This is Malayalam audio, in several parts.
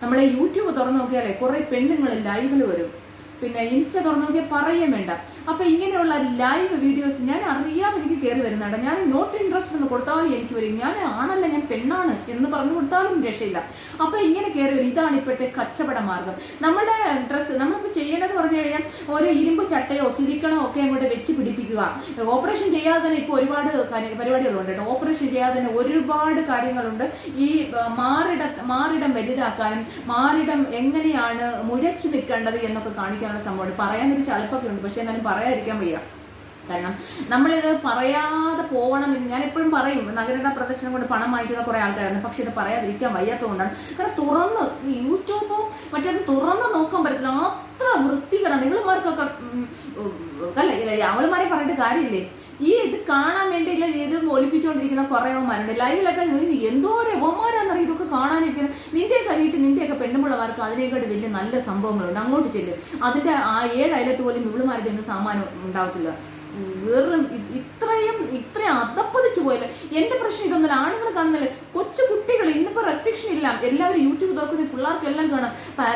നമ്മളെ യൂട്യൂബ് തുറന്നു നോക്കിയാലേ കുറെ പെണ്ണുങ്ങൾ ലൈവിൽ വരും. പിന്നെ ഇൻസ്റ്റ തുറന്നു നോക്കിയാൽ പറയുകയും വേണ്ട. അപ്പൊ ഇങ്ങനെയുള്ള ലൈവ് വീഡിയോസ് ഞാൻ അറിയാതെ എനിക്ക് കയറി വരുന്നുണ്ട്. ഞാൻ നോട്ട് ഇൻട്രസ്റ്റ് എന്ന് കൊടുത്താലും എനിക്ക് വരും. ഞാൻ ആണല്ല, ഞാൻ പെണ്ണാണ് എന്ന് പറഞ്ഞു കൊടുത്താലും രക്ഷയില്ല. അപ്പൊ ഇങ്ങനെ കയറി വരും. ഇതാണ് ഇപ്പോഴത്തെ കച്ചവട മാർഗം. നമ്മുടെ ഡ്രസ്സ് നമ്മളിപ്പോ ചെയ്യേണ്ടത് പറഞ്ഞു കഴിഞ്ഞാൽ ഒരു ഇരുമ്പ് ചട്ടയോ സിലിക്കണോ ഒക്കെ അങ്ങോട്ട് വെച്ച് പിടിപ്പിക്കുക. ഓപ്പറേഷൻ ചെയ്യാതെ തന്നെ ഇപ്പൊ ഒരുപാട് പരിപാടികളുണ്ട് കേട്ടോ. ഓപ്പറേഷൻ ചെയ്യാതെ തന്നെ ഒരുപാട് കാര്യങ്ങളുണ്ട്. ഈ മാറിടം വലുതാക്കാനും മാറിടം എങ്ങനെയാണ് മുഴച്ചു നിൽക്കേണ്ടത് എന്നൊക്കെ കാണിക്കാനുള്ള സംഭവമാണ്. പറയാനൊരു ചളുപ്പൊക്കെ ഉണ്ട്, പക്ഷെ എന്നാലും പറയാതിരിക്കാൻ വയ്യ. കാരണം നമ്മളിത് പറയാതെ പോകണമെന്ന് ഞാൻ എപ്പോഴും പറയും. നഗരത പ്രദർശനം കൊണ്ട് പണം വാങ്ങിക്കുന്ന കുറെ ആൾക്കാരാണ്, പക്ഷെ ഇത് പറയാതിരിക്കാൻ വയ്യാത്തതുകൊണ്ടാണ്. കാരണം തുറന്ന് യൂട്യൂബോ മറ്റൊന്ന് തുറന്ന് നോക്കാൻ പറ്റത്തില്ല, അത്ര വൃത്തികരാണ്. ഇവളുമാർക്കൊക്കെ അല്ലേ, അവളുമാരെ പറഞ്ഞിട്ട് കാര്യമില്ലേ. ഈ ഇത് കാണാൻ വേണ്ടിയില്ല ഇത് ഒലിപ്പിച്ചുകൊണ്ടിരിക്കുന്ന കുറേവന്മാരുണ്ട് ലൈവിലൊക്കെ. എന്തോരം യവന്മാരാന്നറിയാം ഇതൊക്കെ കാണാനിരിക്കുന്നത്. നിന്റെയൊക്കെ വീട്ടിൽ നിന്റെയൊക്കെ പെണ്ണുപിള്ളമാർക്ക് അതിനേക്കാട്ട് വലിയ നല്ല സംഭവങ്ങളുണ്ട്. അങ്ങോട്ട് ചെല്ലും, അതിന്റെ ആ 7 അയലത്ത് പോലും ഇവളുമാരുടെ ഒന്നും സാമാനം ഉണ്ടാവത്തില്ല. വെറും ഇത്രയും അതപ്പതിച്ചു പോയല്ലോ. എന്റെ പ്രശ്നം ഇതൊന്നുമില്ല. ആണുങ്ങൾ കാണുന്നില്ല, കൊച്ചു കുട്ടികൾ. ഇന്നിപ്പോ റെസ്ട്രിക്ഷൻ ഇല്ല, എല്ലാവരും യൂട്യൂബ് തുറക്കുന്ന പിള്ളേർക്കെല്ലാം കാണാം.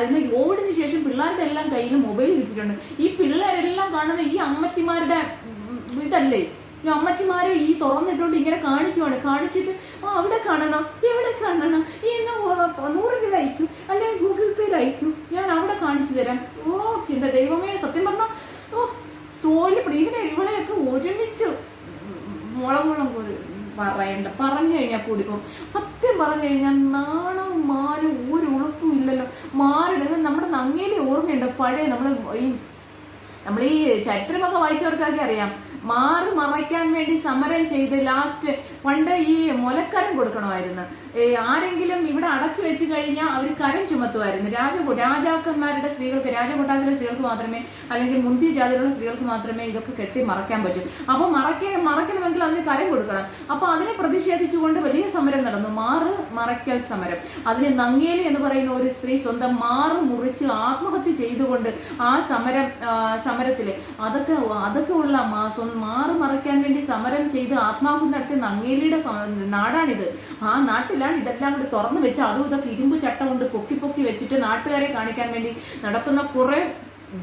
ഇന്ന് കോവിഡിന് ശേഷം പിള്ളേരുടെ എല്ലാം കയ്യിൽ മൊബൈൽ കിട്ടിയിട്ടുണ്ട്. ഈ പിള്ളേരെല്ലാം കാണുന്ന ഈ അമ്മച്ചിമാരുടെ ഇതല്ലേ. ഈ അമ്മച്ചിമാരെ ഈ തുറന്നിട്ടുണ്ട് ഇങ്ങനെ കാണിക്കുവാണ്. കാണിച്ചിട്ട് അവിടെ കാണണം, എവിടെ കാണണം, ഈ എന്നാ 100 രൂപ അയക്കും, അല്ലെങ്കിൽ ഗൂഗിൾ പേയിൽ അയക്കും, ഞാൻ അവിടെ കാണിച്ചു തരാം. എന്റെ ദൈവമേ, സത്യം പറഞ്ഞാൽ തോലിപ്പിടി. ഇവളെയൊക്കെ ഒരുമിച്ച് മുളകുളം പറയണ്ട, പറഞ്ഞു കഴിഞ്ഞാൽ കൂടിപ്പോ. സത്യം പറഞ്ഞു കഴിഞ്ഞാൽ നാണം മാനം ഒരു ഉളുപ്പും ഇല്ലല്ലോ. മാറിടുന്നത് നമ്മുടെ നങ്ങേലി ഓർമ്മയുണ്ട്. പഴയ നമ്മൾ ഈ ചരിത്രമൊക്കെ വായിച്ചവർക്കൊക്കെ അറിയാം. മറയ്ക്കാൻ വേണ്ടി സമരം ചെയ്ത് ലാസ്റ്റ് പണ്ട് ഈ മുലക്കരം കൊടുക്കണമായിരുന്നു. ആരെങ്കിലും ഇവിടെ അടച്ചു വെച്ച് കഴിഞ്ഞാൽ അവർ കരം ചുമത്തുമായിരുന്നു. രാജാക്കന്മാരുടെ സ്ത്രീകൾക്ക്, രാജകൊട്ടാരത്തിലെ സ്ത്രീകൾക്ക് മാത്രമേ, അല്ലെങ്കിൽ മുന്തിയ ജാതിയിലുള്ള സ്ത്രീകൾക്ക് മാത്രമേ ഇതൊക്കെ കെട്ടി മറയ്ക്കാൻ പറ്റൂ. അപ്പൊ മറയ്ക്കണമെങ്കിൽ അതിന് കരം കൊടുക്കണം. അപ്പൊ അതിനെ പ്രതിഷേധിച്ചുകൊണ്ട് വലിയ സമരം നടന്നു, മറയ്ക്കൽ സമരം. അതിന് നങ്ങേലി എന്ന് പറയുന്ന ഒരു സ്ത്രീ സ്വന്തം മുറിച്ച് ആത്മഹത്യ ചെയ്തുകൊണ്ട് ആ സമരത്തില് അതൊക്കെ ഉള്ള മറയ്ക്കാൻ വേണ്ടി സമരം ചെയ്ത് ആത്മാഹുതി നടത്തിയ നങ്ങേലിയുടെ നാടാണിത്. ആ നാട്ടിലാണ് ഇതെല്ലാം കൂടി തുറന്നു വെച്ച് അതും ഇതൊക്കെ ഇരുമ്പ് ചട്ട കൊണ്ട് പൊക്കി വെച്ചിട്ട് നാട്ടുകാരെ കാണിക്കാൻ വേണ്ടി നടക്കുന്ന കുറെ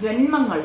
ജന്മങ്ങൾ.